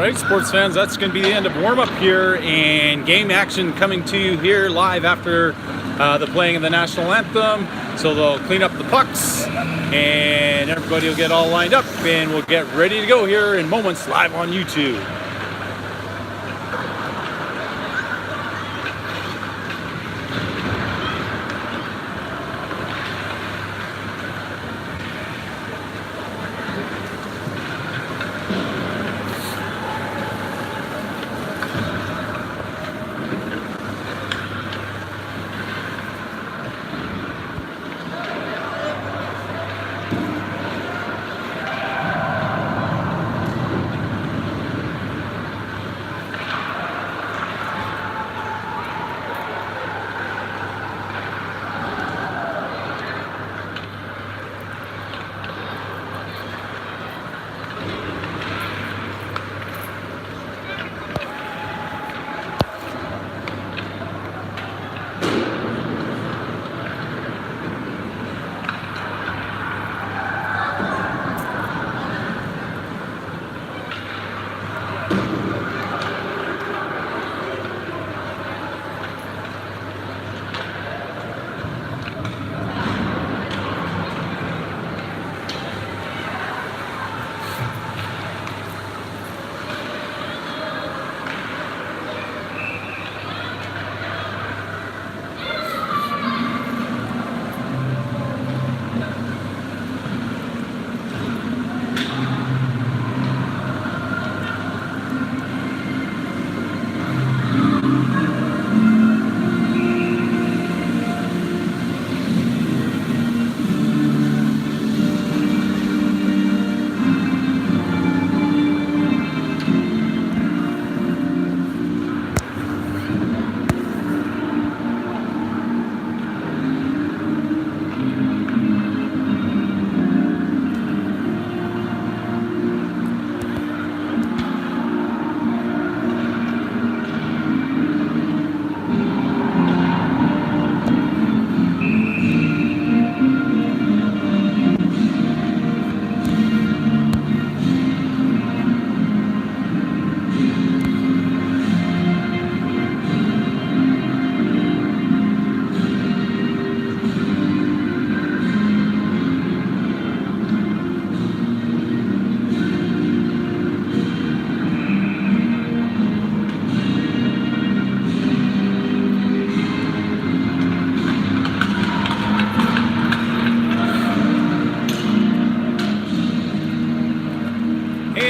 right, sports fans, that's going to be the end of warm-up here, and game action coming to you here live after the playing of the national anthem. So they'll clean up the pucks, and everybody will get all lined up, and we'll get ready to go here in moments live on YouTube.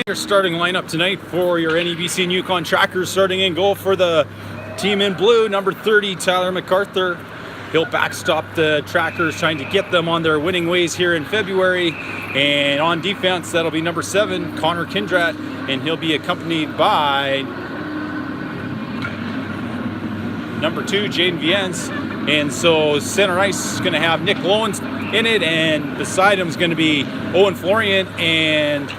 Your starting lineup tonight for your NEBC and Yukon Trackers. Starting in goal for the team in blue, number 30, Tyler MacArthur. He'll backstop the Trackers, trying to get them on their winning ways here in February. And on defense, that'll be number 7, Connor Kindrat, and he'll be accompanied by number 2, Jaden Viens. And so center ice is going to have Nick Lowen in it, and beside him is going to be Owen Florian and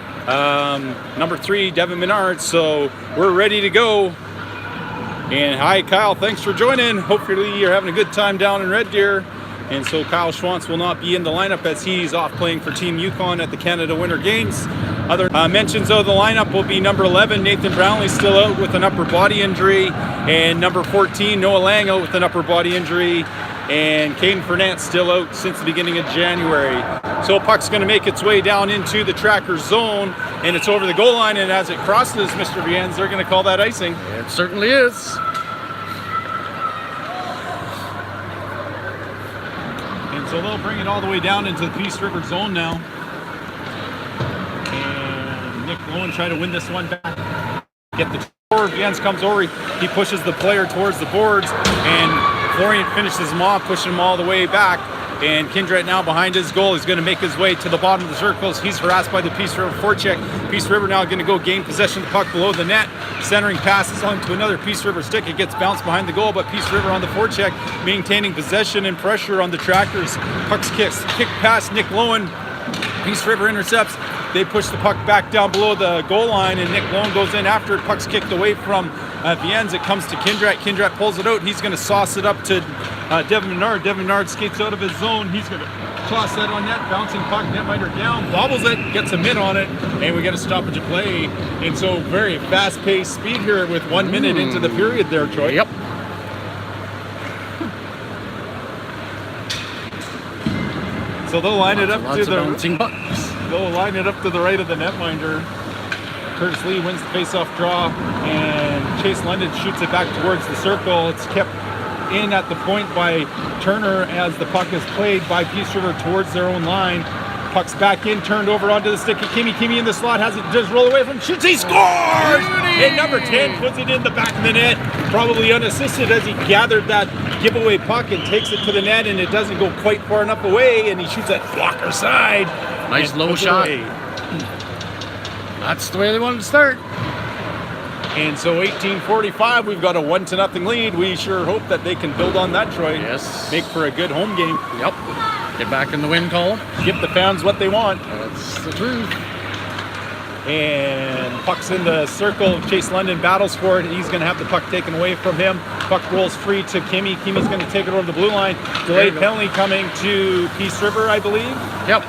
number 3, Devin Menard. So we're ready to go. And hi, Kyle. Thanks for joining. Hopefully you're having a good time down in Red Deer. And so Kyle Schwantz will not be in the lineup as he's off playing for Team Yukon at the Canada Winter Games. Other mentions of the lineup will be number 11, Nathan Brownlee, still out with an upper body injury. And number 14, Noah Lang, out with an upper body injury. And Caden Fernand still out since the beginning of January. So puck's going to make its way down into the Tracker zone, and it's over the goal line, and as it crosses Mr. Viens, they're going to call that icing. It certainly is. And so they'll bring it all the way down into the Peace River zone now. And Nick Lowen trying to win this one back. Get the forward. Viens comes over. He pushes the player towards the boards, and Florian finishes him off, pushing him all the way back. And Kindred now behind his goal is going to make his way to the bottom of the circles. He's harassed by the Peace River forecheck. Peace River now going to go gain possession of the puck below the net. Centering passes on to another Peace River stick. It gets bounced behind the goal, but Peace River on the forecheck, maintaining possession and pressure on the Trackers. Puck's kick past Nick Lowen. Peace River intercepts. They push the puck back down below the goal line, and Nick Lowen goes in after it. Puck's kicked away from Viennes. It comes to Kindrat. Kindrat pulls it out. He's going to sauce it up to Devin Menard. Devin Menard skates out of his zone. He's going to toss that on net. Bouncing puck. Netminder down. Bobbles it. Gets a mid on it. And we get a stoppage of play. And so very fast-paced speed here with 1 minute into the period there, Troy. Yep. So they'll line it up Lots to of bouncing pucks. They'll line it up to the right of the netminder. Curtis Lee wins the face-off draw, and Chase London shoots it back towards the circle. It's kept in at the point by Turner as the puck is played by Peace River towards their own line. Puck's back in, turned over onto the stick of Kimmy. Kimmy in the slot has it, just roll away from, shoots, he scores! And number 10 puts it in the back of the net, probably unassisted as he gathered that giveaway puck and takes it to the net, and it doesn't go quite far enough away, and he shoots that blocker side. Nice low shot. That's the way they wanted to start. And so 18:45, we've got a 1-0 lead. We sure hope that they can build on that, Troy. Yes. Make for a good home game. Yep. Get back in the win column. Give the fans what they want. That's the truth. And puck's in the circle. Chase London battles for it. He's going to have the puck taken away from him. Puck rolls free to Kimmy. Kimmy's going to take it over the blue line. Delayed penalty coming to Peace River, I believe. Yep.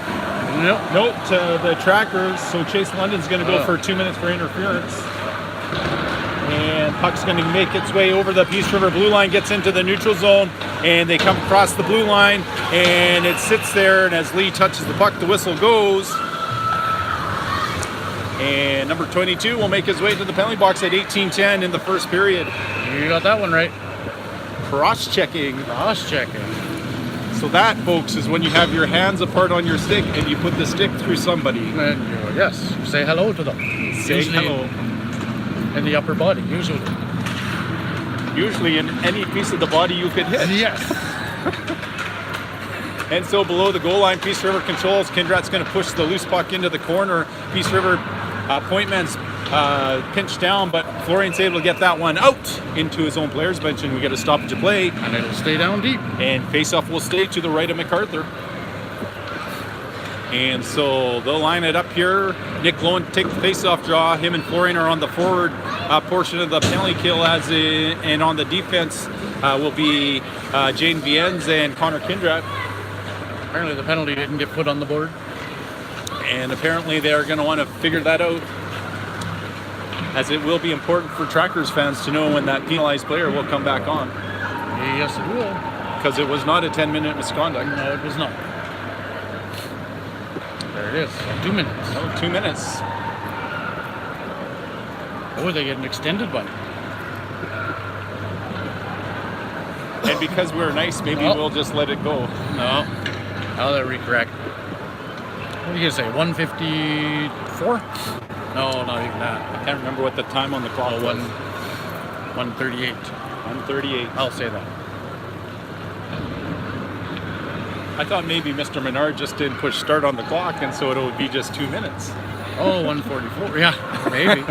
Note to the trackers. So Chase London's going to go for 2 minutes for interference. And puck's going to make its way over the Peace River blue line, gets into the neutral zone, and they come across the blue line, and it sits there, and as Lee touches the puck, the whistle goes. And number 22 will make his way to the penalty box at 18:10 in the first period. You got that one right. Cross-checking. Cross-checking. So that, folks, is when you have your hands apart on your stick and you put the stick through somebody. And yes, say hello to them. Say Usually hello. in the upper body, usually. Usually in any piece of the body you could hit. Yes. And so below the goal line, Peace River controls. Kindrat's going to push the loose puck into the corner. Peace River point man's pinched down, but Florian's able to get that one out into his own player's bench, and we get a stoppage of play. And it'll stay down deep. And faceoff will stay to the right of MacArthur. And so they'll line it up here. Nick Lowen take the faceoff draw. Him and Florian are on the forward portion of the penalty kill, and on the defense will be Jane Viennes and Connor Kindrat. Apparently the penalty didn't get put on the board. And apparently they're going to want to figure that out, as it will be important for Trackers fans to know when that penalized player will come back on. Yes, it will. Because it was not a 10-minute misconduct. No, it was not. There it is. 2 minutes. Oh, 2 minutes. Oh, they get an extended one. And because we're nice, maybe we'll just let it go. No. Now they're recorrect. What are you going to say, 154? No, not even that. I can't remember what the time on the clock was. 138. 138. I'll say that. I thought maybe Mr. Menard just didn't push start on the clock, and so it would be just 2 minutes. Oh, 144. Yeah, maybe.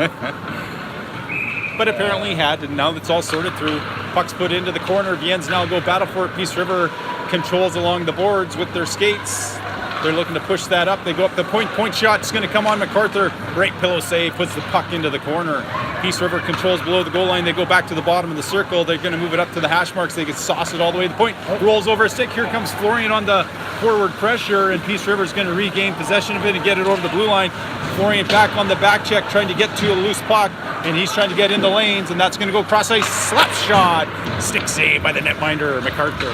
But apparently he had, and now that's all sorted through. Puck's put into the corner. Viennes now go battle for it. Peace River controls along the boards with their skates. They're looking to push that up. They go up the point. Point shot's going to come on MacArthur. Great pillow save. Puts the puck into the corner. Peace River controls below the goal line. They go back to the bottom of the circle. They're going to move it up to the hash marks. They can sauce it all the way to the point. Rolls over a stick. Here comes Florian on the forward pressure, and Peace River's going to regain possession of it and get it over the blue line. Florian back on the back check, trying to get to a loose puck, and he's trying to get in the lanes, and that's going to go cross ice. Slap shot. Stick save by the netminder, MacArthur.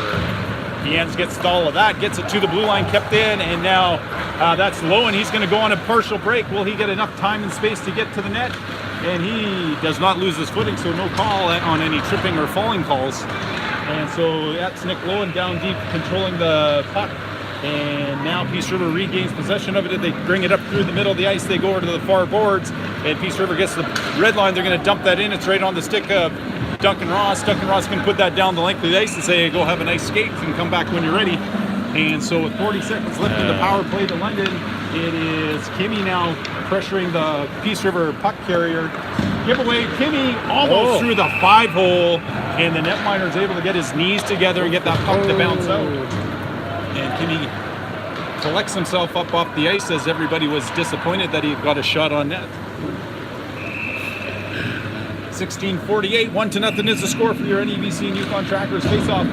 Viennes gets all of that, gets it to the blue line, kept in, and now that's low, and he's going to go on a partial break. Will he get enough time and space to get to the net? And he does not lose his footing, so no call on any tripping or falling calls. And so that's Nick Lowen down deep, controlling the puck. And now Peace River regains possession of it. They bring it up through the middle of the ice. They go over to the far boards, and Peace River gets the red line. They're going to dump that in. It's right on the stick of Duncan Ross. Duncan Ross can put that down the length of the ice and say, go have a nice skate and come back when you're ready. And so with 40 seconds left in the power play to London, it is Kimmy now pressuring the Peace River puck carrier. Giveaway, Kimmy almost through the 5-hole, and the netminder is able to get his knees together and get that puck to bounce out. And Kimmy collects himself up off the ice as everybody was disappointed that he got a shot on net. 16:48, 1-0 is the score for your NEBC and Yukon Trackers face-off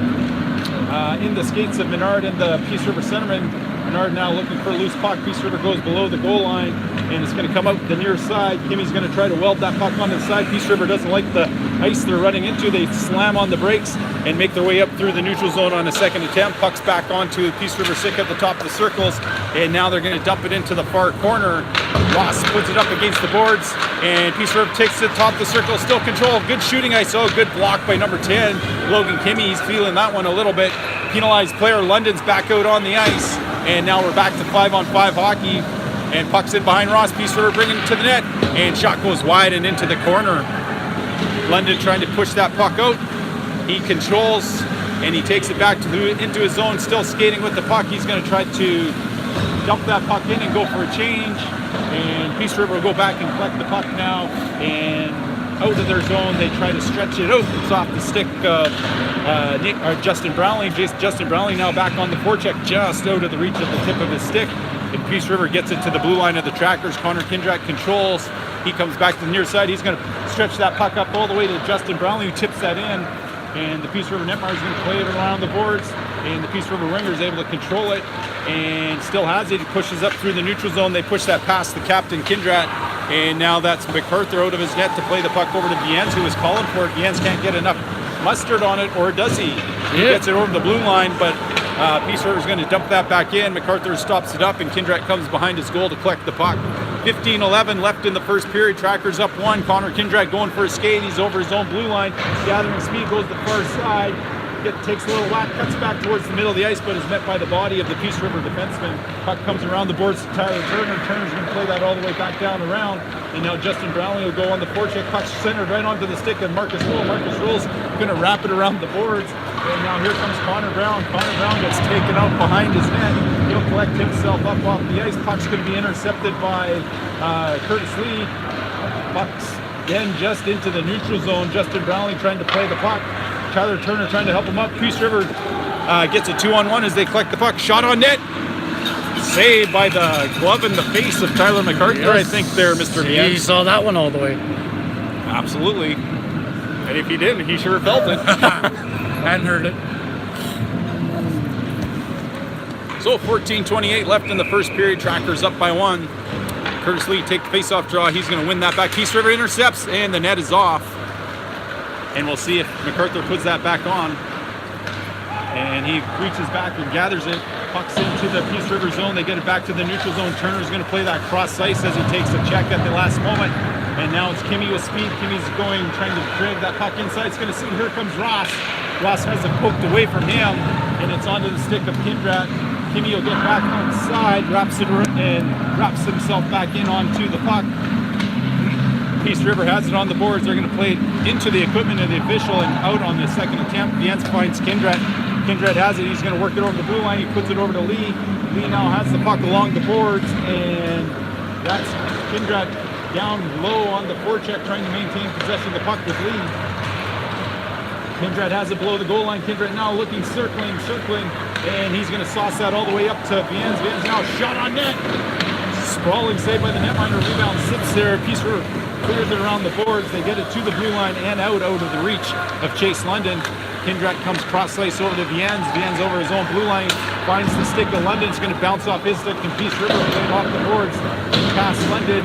in the skates of Menard and the Peace River centerman. Menard now looking for a loose puck. Peace River goes below the goal line, and it's going to come out the near side. Kimmy's going to try to weld that puck onto the side. Peace River doesn't like the ice they're running into. They slam on the brakes and make their way up through the neutral zone on a second attempt. Puck's back onto Peace River stick at the top of the circles, and now they're going to dump it into the far corner. Ross puts it up against the boards, and Peace River takes it top of the circle. Still control. Good shooting ice. Oh, good block by number 10, Logan Kimmy. He's feeling that one a little bit. Penalized player London's back out on the ice, and now we're back to 5-on-5 hockey. And puck's in behind Ross. Peace River bringing it to the net, and shot goes wide and into the corner. London trying to push that puck out. He controls, and he takes it back into his zone. Still skating with the puck. He's going to try to dump that puck in and go for a change. And Peace River will go back and collect the puck now, and out of their zone they try to stretch it out. It's off the stick of Justin Brownlee. Justin Brownlee now back on the forecheck, just out of the reach of the tip of his stick. And Peace River gets it to the blue line of the Trackers. Connor Kindrat controls. He comes back to the near side. He's going to stretch that puck up all the way to Justin Brownlee, who tips that in. And the Peace River netminder is going to play it around the boards. And the Peace River winger is able to control it and still has it. He pushes up through the neutral zone. They push that past the captain, Kindrat. And now that's MacArthur out of his net to play the puck over to Viens, who is calling for it. Viens can't get enough mustard on it, or does he? He gets it over the blue line, but Peace River is going to dump that back in. MacArthur stops it up, and Kindrat comes behind his goal to collect the puck. 15-11 left in the first period. Trackers up 1. Connor Kindrat going for a skate. He's over his own blue line. Gathering speed, goes to the far side. Takes a little whack, cuts back towards the middle of the ice, but is met by the body of the Peace River defenseman. Puck comes around the boards to Tyler Turner. Turner's going to play that all the way back down around. And now Justin Brownlee will go on the forecheck. Puck centered right onto the stick of Marcus Roll. Marcus Roll's going to wrap it around the boards. And now here comes Connor Brown. Connor Brown gets taken out behind his net. He'll collect himself up off the ice. Puck's going to be intercepted by Curtis Lee. Puck's again just into the neutral zone. Justin Brownlee trying to play the puck. Tyler Turner trying to help him up. Peace River gets a 2-on-1 as they collect the puck. Shot on net. Saved by the glove in the face of Tyler MacArthur, yes. I think there, Mr. Viens. He saw that one all the way. Absolutely. And if he didn't, he sure felt it. Hadn't heard it. So 14:28 left in the first period. Trackers up by 1. Curtis Lee take the face-off draw. He's going to win that back. Peace River intercepts, and the net is off. And we'll see if MacArthur puts that back on. And he reaches back and gathers it. Pucks into the Peace River zone. They get it back to the neutral zone. Turner's going to play that cross ice as he takes a check at the last moment. And now it's Kimmy with speed. Kimmy's trying to drag that puck inside. It's going to see, here comes Ross. Ross has it poked away from him, and it's onto the stick of Kindrat. Kimmy will get back on the side, wraps himself back in onto the puck. Peace River has it on the boards. They're going to play it into the equipment of the official and out on the second attempt. Viens finds Kindrat. Kindrat has it. He's going to work it over the blue line. He puts it over to Lee. Lee now has the puck along the boards, and that's Kindrat down low on the forecheck, trying to maintain possession of the puck with Lee. Kindrat has it below the goal line. Kindrat now looking, circling, and he's going to sauce that all the way up to Viens. Viens now shot on net. Sprawling save by the netminder. Rebound sits there. Peace River clears it around the boards. They get it to the blue line and out of the reach of Chase London. Kindrat comes cross ice over to Viens. Viens over his own blue line, finds the stick of London. It's going to bounce off his stick, and Peace River played off the boards past London.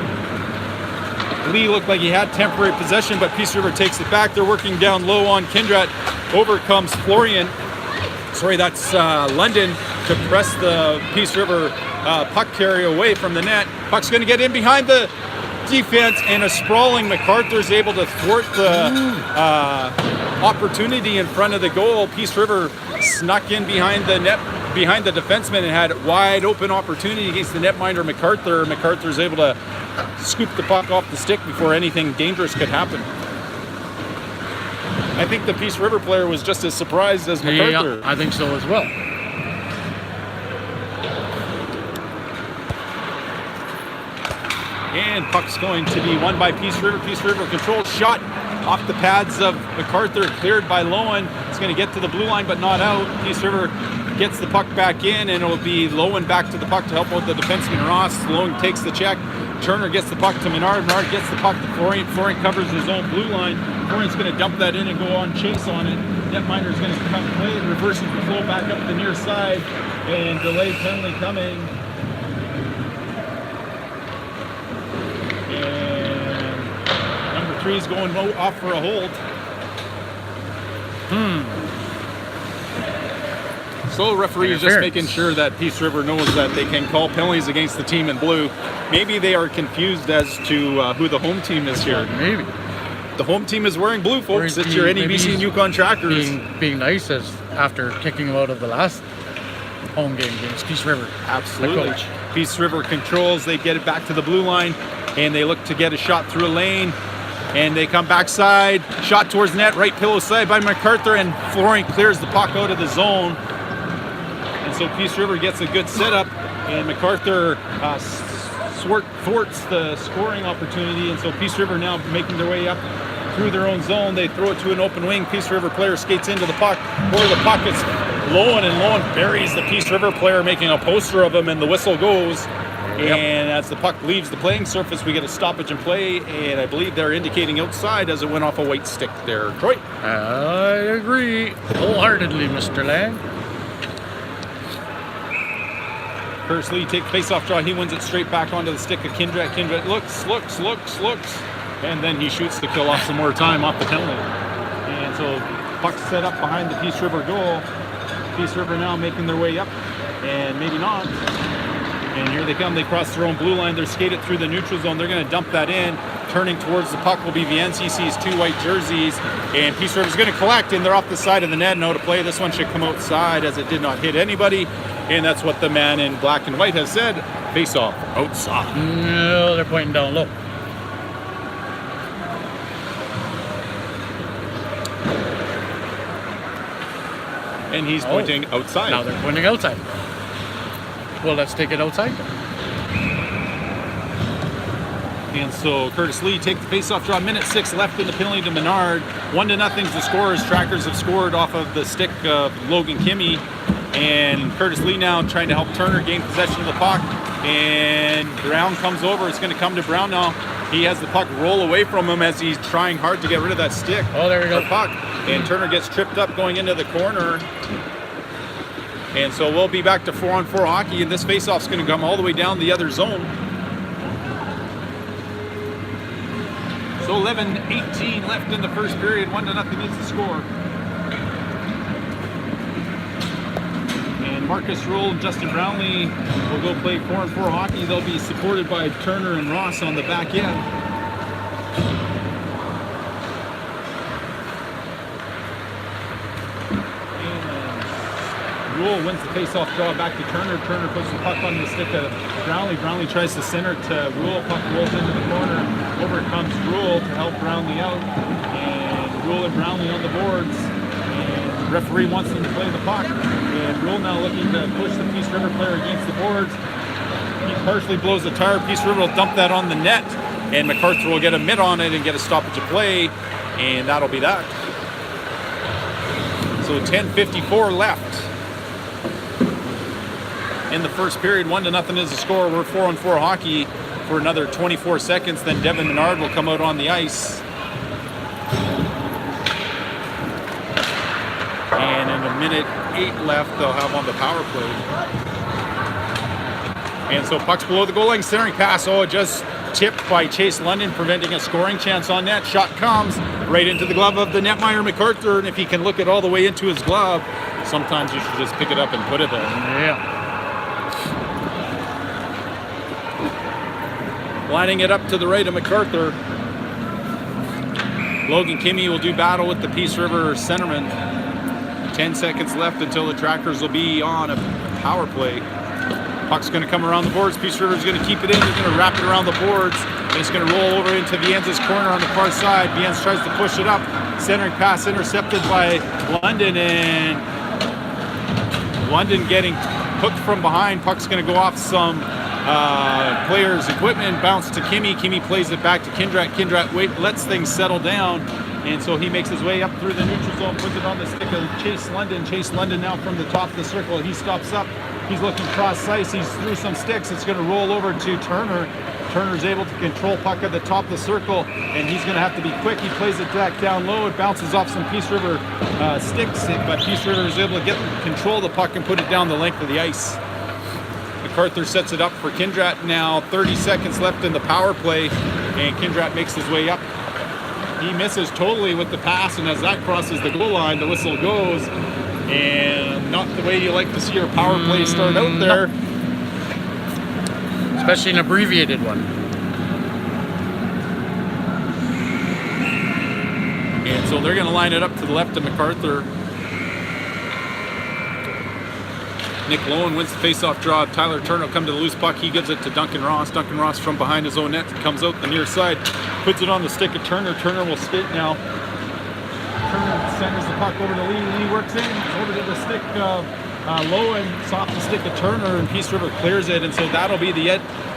Lee looked like he had temporary possession, but Peace River takes it back. They're working down low on Kindrat. Over comes Florian. Sorry, that's London to press the Peace River puck carry away from the net. Puck's going to get in behind the defense, and a sprawling MacArthur is able to thwart the opportunity in front of the goal. Peace River snuck in behind the net, behind the defenseman, and had wide open opportunity against the netminder MacArthur. MacArthur is able to scoop the puck off the stick before anything dangerous could happen. I think the Peace River player was just as surprised as MacArthur. Yeah, I think so as well. And puck's going to be won by Peace River. Peace River controlled shot off the pads of MacArthur, cleared by Lowen. It's going to get to the blue line, but not out. Peace River gets the puck back in, and it will be Lowen back to the puck to help out the defenseman Ross. Lowen takes the check. Turner gets the puck to Menard. Menard gets the puck to Florian. Florian covers his own blue line. Florian's going to dump that in and go on chase on it. Netminer's going to come play it, reverses the flow back up the near side, and delayed penalty coming. And number 3 is going off for a hold. So referee is just making sure that Peace River knows that they can call penalties against the team in blue. Maybe they are confused as to who the home team is here. Maybe. The home team is wearing blue, folks. It's your NEBC and Yukon Trackers. Being nice as after kicking them out of the last home game against Peace River. Absolutely. Peace River controls. They get it back to the blue line, and they look to get a shot through a lane. And they come backside, shot towards net, right pillow side by MacArthur, and Florian clears the puck out of the zone. And so Peace River gets a good setup, and MacArthur thwarts the scoring opportunity. And so Peace River now making their way up through their own zone. They throw it to an open wing. Peace River player skates into the puck, or the puck is low and buries the Peace River player, making a poster of him, and the whistle goes. And as the puck leaves the playing surface, we get a stoppage in play, and I believe they're indicating outside as it went off a white stick there. Troy? I agree wholeheartedly, Mr. Lang. Curtis Lee takes face-off draw. He wins it straight back onto the stick of Kindred. Kindred looks, and then he shoots to kill off some more time off the penalty. And so puck's set up behind the Peace River goal. Peace River now making their way up, and maybe not. And here they come. They cross their own blue line. They're skated through the neutral zone. They're going to dump that in. Turning towards the puck will be Viens. He sees 2 white jerseys. And Peace River's going to collect, and they're off the side of the net. No to play. This one should come outside as it did not hit anybody. And that's what the man in black and white has said. Face off outside. No, they're pointing down low. And he's pointing outside. Now they're pointing outside. Well, let's take it outside. And so Curtis Lee takes the face-off draw. Minute 6 left in the penalty to Menard. 1-0 the score as Trackers have scored off of the stick of Logan Kimmy. And Curtis Lee now trying to help Turner gain possession of the puck. And Brown comes over. It's going to come to Brown now. He has the puck roll away from him as he's trying hard to get rid of that stick. Oh, there we go. Puck. And Turner gets tripped up going into the corner. And so we'll be back to 4-on-4 hockey, and this faceoff's going to come all the way down the other zone. So 11:18 left in the first period. 1-0 is the score. And Marcus Rule and Justin Brownlee will go play 4-on-4 hockey. They'll be supported by Turner and Ross on the back end. Rule wins the face-off draw back to Turner. Turner puts the puck on the stick of Brownlee. Brownlee tries to center to Rule. Puck rolls into the corner. Over comes Rule to help Brownlee out. And Rule and Brownlee on the boards. And the referee wants them to play the puck. And Rule now looking to push the Peace River player against the boards. He partially blows the tire. Peace River will dump that on the net. And MacArthur will get a mitt on it and get a stoppage of play. And that'll be that. So 10:54 left in the first period. 1-0 is the score. We're 4-on-4 hockey for another 24 seconds. Then Devin Menard will come out on the ice. And in a minute 8 left, they'll have on the power play. And so puck's below the goal line, centering pass. Oh, just tipped by Chase London, preventing a scoring chance on net. Shot comes right into the glove of the netminder MacArthur. And if he can look it all the way into his glove, sometimes you should just pick it up and put it there. Yeah. Lining it up to the right of MacArthur. Logan Kimmy will do battle with the Peace River centerman. 10 seconds left until the Trackers will be on a power play. Puck's going to come around the boards. Peace River is going to keep it in. They're going to wrap it around the boards. And it's going to roll over into Viens' corner on the far side. Viens tries to push it up. Centering pass intercepted by London. And London getting hooked from behind. Puck's going to go off some player's equipment, bounce to Kimmy. Kimmy plays it back to Kindrat. Kindrat lets things settle down, and so he makes his way up through the neutral zone, puts it on the stick of Chase London. Chase London now from the top of the circle. He stops up, He's looking cross ice. He's through some sticks. It's going to roll over to Turner. Turner's able to control puck at the top of the circle, and he's going to have to be quick. He plays it back down low. It bounces off some Peace River sticks, but Peace River is able to control the puck and put it down the length of the ice. MacArthur sets it up for Kindrat now. 30 seconds left in the power play, and Kindrat makes his way up. He misses totally with the pass, and as that crosses the goal line, the whistle goes. And not the way you like to see your power play start out there. Especially an abbreviated one. And so they're going to line it up to the left of MacArthur. Nick Lowen wins the face-off draw. Tyler Turner will come to the loose puck. He gives it to Duncan Ross. Duncan Ross from behind his own net comes out the near side, puts it on the stick of Turner. Turner will skate now. Turner sends the puck over to Lee. Lee works in over to the stick of Lowen, it's off the stick of Turner, and Peace River clears it. And so that'll be the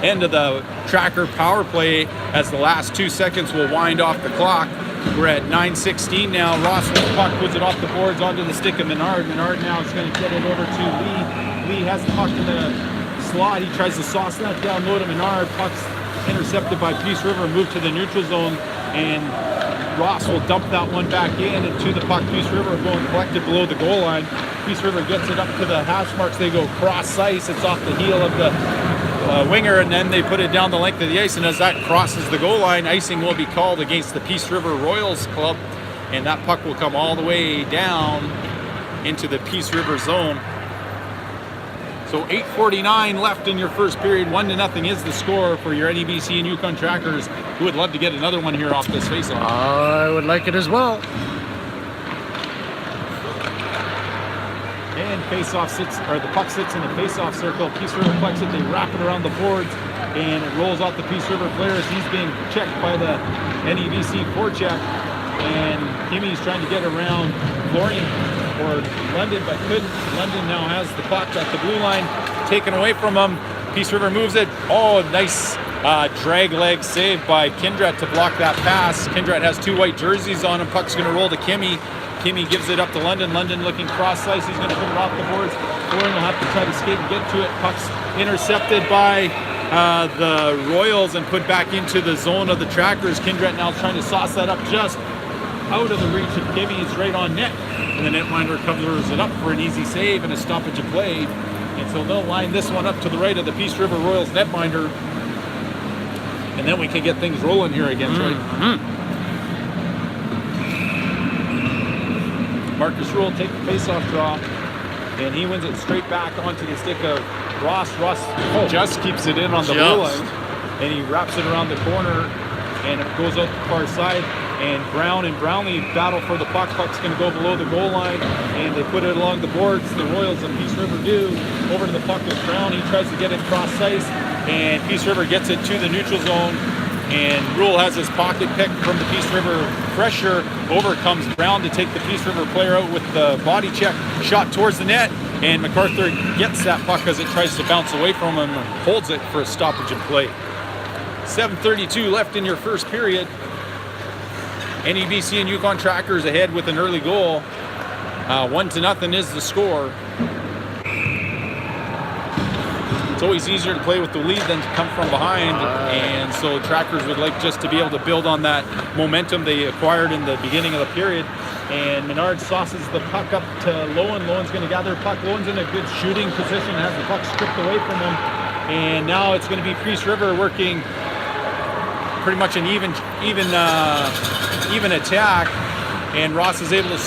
end of the Tracker power play, as the last 2 seconds will wind off the clock. We're at 9:16 now. Ross with the puck, puts it off the boards onto the stick of Menard. Menard now is going to get it over to Lee. Lee has the puck in the slot. He tries to sauce that down low to Menard. Puck's intercepted by Peace River, moved to the neutral zone, and Ross will dump that one back in and to the puck. Peace River going collected below the goal line. Peace River gets it up to the hash marks. They go cross ice. It's off the heel of the winger, and then they put it down the length of the ice. And as that crosses the goal line, icing will be called against the Peace River Royals Club, and that puck will come all the way down into the Peace River zone. So 8:49 left in your first period. 1-0 is the score for your NEBC and Yukon Trackers, who would love to get another one here off this faceoff. I would like it as well. And the puck sits in the face-off circle. Peace River collects it. They wrap it around the boards, and it rolls off the Peace River player as he's being checked by the NEBC forecheck. And Kimmy's trying to get around Florian or London, but couldn't. London now has the puck at the blue line, taken away from him. Peace River moves it. Oh, nice drag leg save by Kindrat to block that pass. Kindrat has 2 white jerseys on him. Puck's going to roll to Kimmy. Kimmy gives it up to London. London looking cross ice. He's going to put it off the boards. Florian will have to try to skate and get to it. Puck's intercepted by the Royals and put back into the zone of the Trackers. Kindrat now trying to sauce that up just out of the reach of Kimmy. It's right on net. And the netminder covers it up for an easy save and a stoppage of play. And so they'll line this one up to the right of the Peace River Royals netminder. And then we can get things rolling here again, right? Marcus Rule takes the face-off draw, and he wins it straight back onto the stick of Ross. Ross just keeps it in on the blue line, and he wraps it around the corner, and it goes out the far side. And Brown and Brownlee battle for the puck. Puck's going to go below the goal line, and they put it along the boards. The Royals and Peace River do. Over to the puck is Brown. He tries to get it cross ice, and Peace River gets it to the neutral zone. And Rule has his pocket pick from the Peace River pressure. Over comes Brown to take the Peace River player out with the body check. Shot towards the net, and MacArthur gets that puck as it tries to bounce away from him and holds it for a stoppage of play. 7:32 left in your first period. NEBC and Yukon Trackers ahead with an early goal. 1-0 is the score. It's always easier to play with the lead than to come from behind, and so Trackers would like just to be able to build on that momentum they acquired in the beginning of the period. And Menard sauces the puck up to Lowen. Lowen's going to gather the puck. Lowen's in a good shooting position, has the puck stripped away from him, and now it's going to be Peace River working pretty much an even attack, and Ross is able to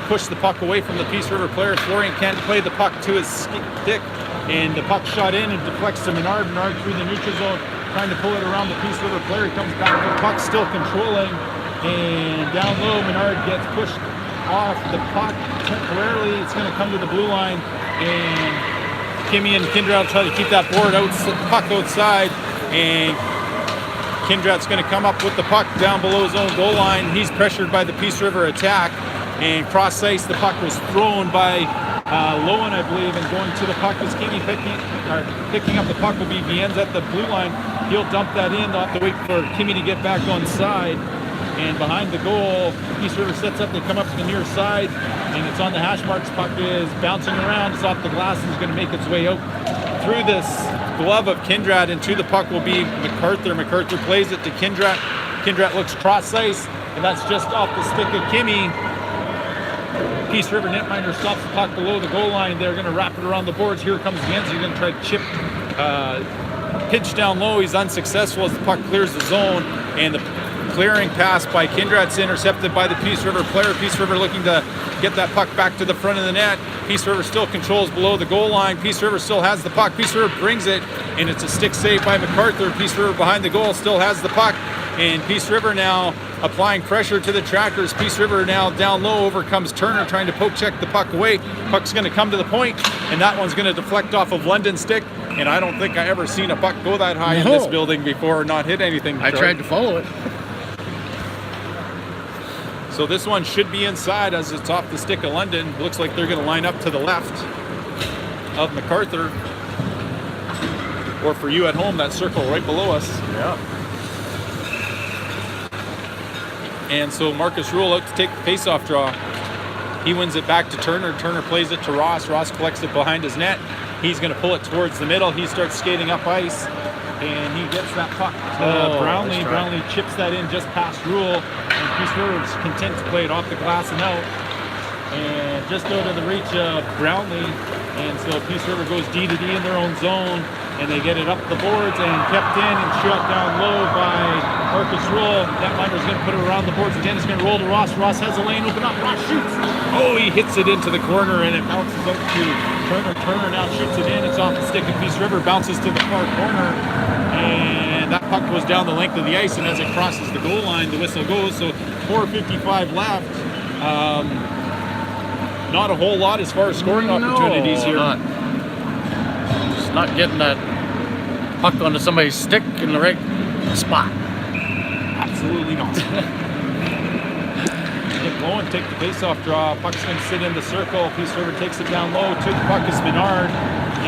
push the puck away from the Peace River player. Florian can't play the puck to his stick, and the puck shot in and deflects to Menard. Menard through the neutral zone, trying to pull it around the Peace River player. He comes back, the puck still controlling, and down low, Menard gets pushed off the puck temporarily. It's going to come to the blue line, and Kimmy and Kindrat will try to keep that puck outside, and Kindrat's going to come up with the puck down below his own goal line. He's pressured by the Peace River attack, and cross ice, the puck was thrown by Lowen, I believe, and going to the puck is Kimmy picking up the puck will be Viennes at the blue line. He'll dump that in, not to wait for Kimmy to get back on side. And behind the goal, Peace River sets up. They come up to the near side, and it's on the hash marks. Puck is bouncing around. It's off the glass and is going to make its way out through this glove of Kindrat. And to the puck will be MacArthur. MacArthur plays it to Kindrat. Kindrat looks cross ice, and that's just off the stick of Kimmy. Peace River netminder stops the puck below the goal line. They're going to wrap it around the boards. Here comes Jens. He's going to try to chip, pitch down low. He's unsuccessful as the puck clears the zone, and the clearing pass by Kindrat's intercepted by the Peace River player. Peace River looking to get that puck back to the front of the net. Peace River still controls below the goal line. Peace River still has the puck. Peace River brings it, and it's a stick save by MacArthur. Peace River behind the goal still has the puck, and Peace River now applying pressure to the Trackers. Peace River now down low, overcomes Turner trying to poke check the puck away. Puck's going to come to the point, and that one's going to deflect off of London's stick. And I don't think I ever seen a puck go that high in this building before and not hit anything. I tried to follow it. So this one should be inside as it's off the stick of London. Looks like they're going to line up to the left of MacArthur. Or for you at home, that circle right below us. Yeah. And so Marcus Rule out to take the face-off draw. He wins it back to Turner. Turner plays it to Ross. Ross collects it behind his net. He's going to pull it towards the middle. He starts skating up ice, and he gets that puck to Brownlee. Brownlee chips that in just past Rule, and Peace River is content to play it off the glass and out. And just out of the reach of Brownlee, and so Peace River goes D to D in their own zone, and they get it up the boards and kept in and shot down low by Marcus Rule. Netminder's going to put it around the boards again. It's going to roll to Ross. Ross has a lane open up. Ross shoots. Oh, he hits it into the corner, and it bounces out to Turner. Turner now shoots it in. It's off the stick of Peace River, bounces to the far corner, and that puck goes down the length of the ice, and as it crosses the goal line, the whistle goes. So 4:55 left. Not a whole lot as far as scoring opportunities here. Just not getting that puck onto somebody's stick in the right spot. Absolutely not. Nick Lowen take the face-off draw. Puck's going to sit in the circle. Peace River takes it down low. To the puck is Menard.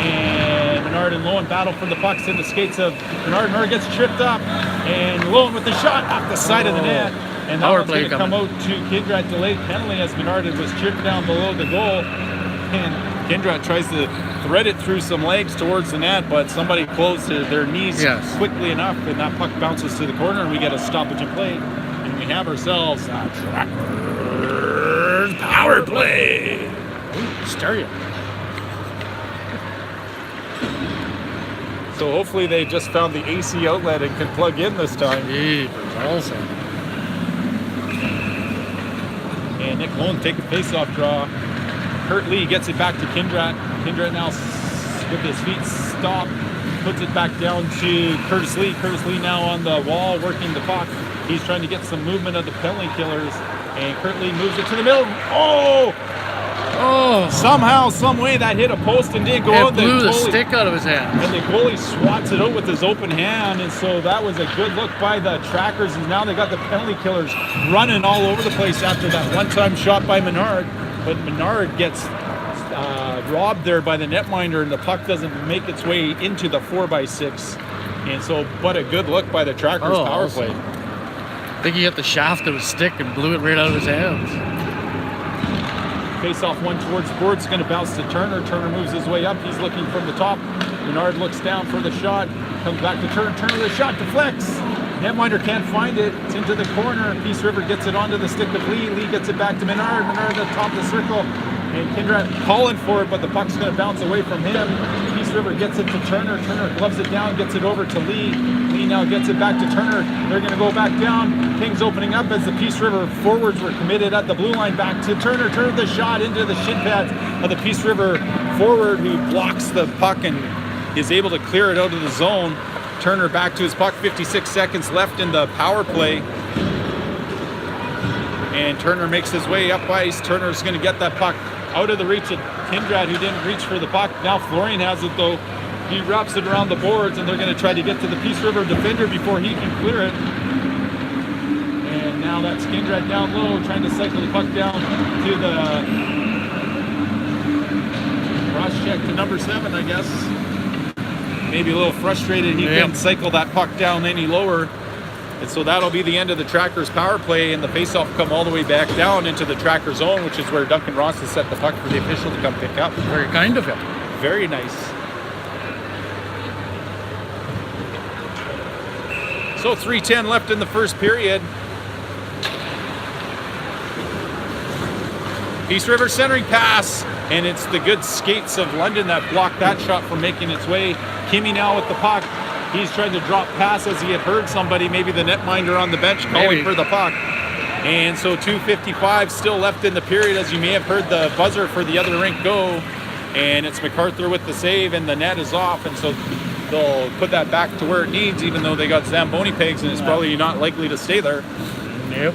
And Menard and Lowen battle for the pucks in the skates of Menard. Menard gets tripped up. And Lowen with the shot off the side of the net. And that one's going to come out to Kindrat. Delayed penalty as Menard was chipped down below the goal. And Kindrat tries to thread it through some legs towards the net, but somebody closed their knees quickly enough, and that puck bounces to the corner, and we get a stoppage in play. And we have ourselves a Trackers power play. Ooh, stereo. So hopefully they just found the AC outlet and can plug in this time. Also. And Nick Lowen take the face-off draw. Kurt Lee gets it back to Kindrat. Kindrat now with his feet stopped, puts it back down to Curtis Lee. Curtis Lee now on the wall working the puck. He's trying to get some movement of the penalty killers. And Kurt Lee moves it to the middle. Oh! Somehow, some way that hit a post and didn't go out. It blew the stick out of his hand. And the goalie swats it out with his open hand. And so that was a good look by the Trackers. And now they got the penalty killers running all over the place after that one-time shot by Menard. But Menard gets robbed there by the netminder, and the puck doesn't make its way into the 4x6. And so, but a good look by the Trackers power play. I think he hit the shaft of his stick and blew it right out of his hands. Face off one towards the board. It's going to bounce to Turner. Turner moves his way up. He's looking from the top. Menard looks down for the shot. Comes back to Turner. Turner, the shot deflects. Netminder can't find it. It's into the corner. Peace River gets it onto the stick of Lee. Lee gets it back to Menard. Menard at the top of the circle. And Kindrat calling for it, but the puck's going to bounce away from him. Peace River gets it to Turner. Turner gloves it down, gets it over to Lee. Lee now gets it back to Turner. They're going to go back down. Kings opening up as the Peace River forwards were committed at the blue line. Back to Turner. Turner the shot into the shin pads of the Peace River forward, who blocks the puck and is able to clear it out of the zone. Turner back to his puck. 56 seconds left in the power play. And Turner makes his way up ice. Turner's going to get that puck out of the reach of Kindrat, who didn't reach for the puck. Now Florian has it, though. He wraps it around the boards, and they're going to try to get to the Peace River defender before he can clear it. And now that's Kindrat down low, trying to cycle the puck down to the cross check to number 7, I guess. Maybe a little frustrated he couldn't cycle that puck down any lower. And so that'll be the end of the Trackers power play, and the faceoff will come all the way back down into the Tracker zone, which is where Duncan Ross has set the puck for the official to come pick up. Very kind of him. Very nice. So 3:10 left in the first period. Peace River centering pass, and it's the good skates of London that blocked that shot from making its way. Kimmy now with the puck. He's trying to drop pass as he had heard somebody, maybe the netminder on the bench, calling for the puck. And so 2:55 still left in the period, as you may have heard the buzzer for the other rink go. And it's MacArthur with the save, and the net is off, and so they'll put that back to where it needs, even though they got Zamboni pegs, and it's probably not likely to stay there. Yep.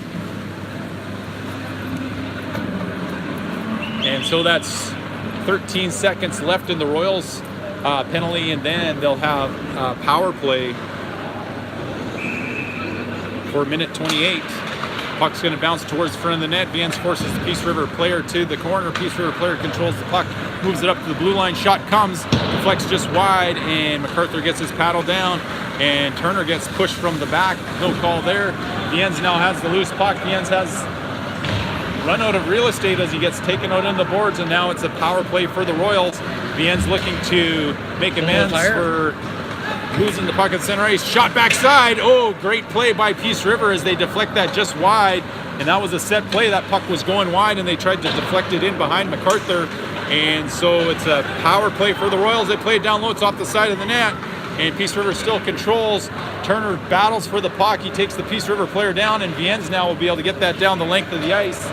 And so that's 13 seconds left in the Royals penalty, and then they'll have power play for minute 28. Puck's going to bounce towards the front of the net. Viens forces the Peace River player to the corner. Peace River player controls the puck, moves it up to the blue line. Shot comes, deflects just wide, and MacArthur gets his paddle down, and Turner gets pushed from the back. No call there. Viens now has the loose puck. Viens has run out of real estate as he gets taken out on the boards, and now it's a power play for the Royals. Viens looking to make amends for losing the puck at center ice. Shot backside. Oh, great play by Peace River as they deflect that just wide. And that was a set play. That puck was going wide, and they tried to deflect it in behind MacArthur. And so it's a power play for the Royals. They play it down low. It's off the side of the net. And Peace River still controls. Turner battles for the puck. He takes the Peace River player down, and Viens now will be able to get that down the length of the ice.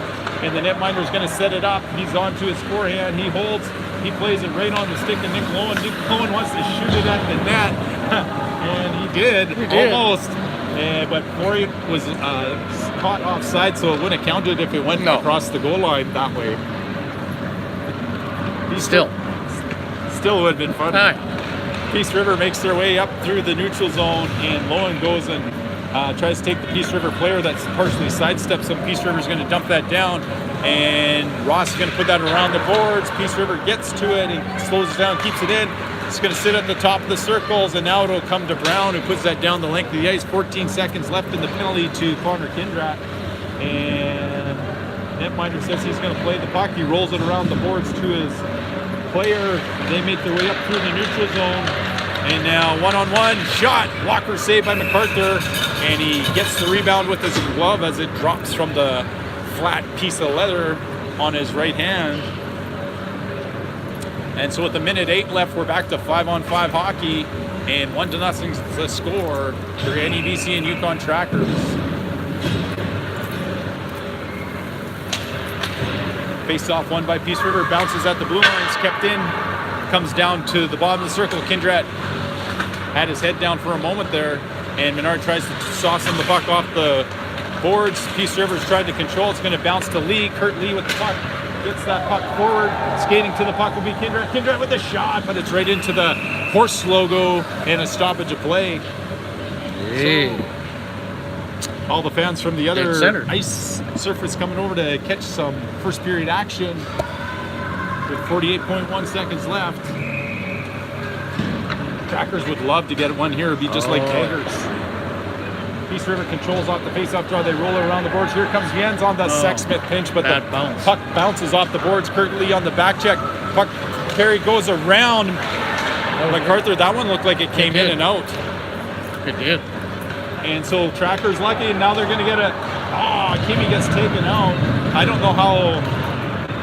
And the netminder is going to set it up. He's on to his forehand. He holds. He plays it right on the stick of Nick Lowen. Nick Lowen wants to shoot it at the net. And he did. Almost. But Corey was caught offside, so it wouldn't have counted if it went across the goal line that way. Still would have been fun. Peace River makes their way up through the neutral zone, and Lowen goes and tries to take the Peace River player that's partially sidesteps him. Peace River's going to dump that down, and Ross is going to put that around the boards. Peace River gets to it and slows it down, keeps it in. It's going to sit at the top of the circles, and now it'll come to Brown, who puts that down the length of the ice. 14 seconds left in the penalty to Connor Kindrat, and netminder says he's going to play the puck. He rolls it around the boards to his player. They make their way up through the neutral zone, and now one-on-one shot. Blocker saved by MacArthur, and he gets the rebound with his glove as it drops from the flat piece of leather on his right hand. And so with a minute 8 left, we're back to 5-on-5 hockey, and 1-0 is the score for NEBC and Yukon Trackers. Face-off won by Peace River, bounces at the blue lines, kept in, comes down to the bottom of the circle. Kindrat had his head down for a moment there, and Menard tries to sauce him the puck off the boards. Peace River's tried to control. It's going to bounce to Lee. Kurt Lee with the puck. Gets that puck forward. Skating to the puck will be Kindrat. Kindrat with a shot, but it's right into the horse logo and a stoppage of play. Hey. So, all the fans from the other ice surface coming over to catch some first period action with 48.1 seconds left. Trackers would love to get one here. It'd be just like Tigers. Peace River controls off the face-off draw. They roll it around the boards. Here comes Viens on the Sexsmith pinch, but the puck bounces off the boards. Kurt Lee on the back check. Puck carry goes around MacArthur. That one looked like it came in and out. It did. And so Trackers lucky, and now they're going to get Kimmy gets taken out. I don't know how.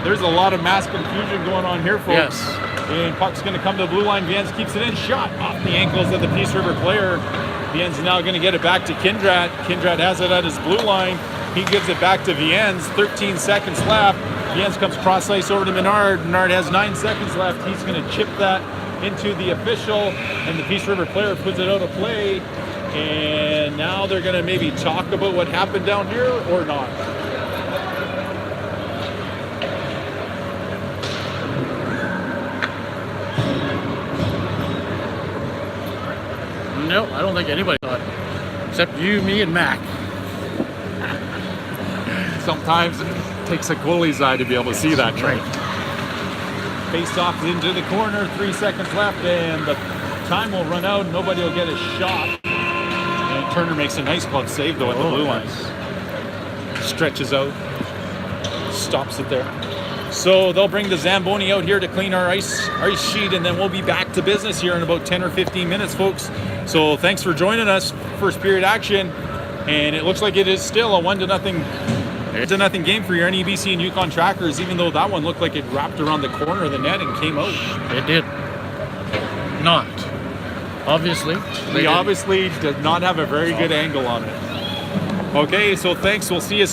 There's a lot of mass confusion going on here, folks. Yes. And puck's going to come to the blue line. Viens keeps it in. Shot off the ankles of the Peace River player. Viens is now going to get it back to Kindrat. Kindrat has it at his blue line. He gives it back to Viens. 13 seconds left. Viens comes cross ice over to Menard. Menard has 9 seconds left. He's going to chip that into the official, and the Peace River player puts it out of play. And now they're going to maybe talk about what happened down here or not. No, I don't think anybody thought, except you, me, and Mac. Sometimes it takes a goalie's eye to be able to see that. Right. Face off into the corner, 3 seconds left, and the time will run out. Nobody will get a shot. And Turner makes a nice glove save though at the blue line. Stretches out, stops it there. So they'll bring the Zamboni out here to clean our ice sheet, and then we'll be back to business here in about 10 or 15 minutes, folks. So thanks for joining us. First period action, and it looks like it is still a 1-0 game for your NEBC and Yukon Trackers, even though that one looked like it wrapped around the corner of the net and came out. It did not. Obviously. We obviously did not have a very good angle on it. Okay, so thanks. We'll see you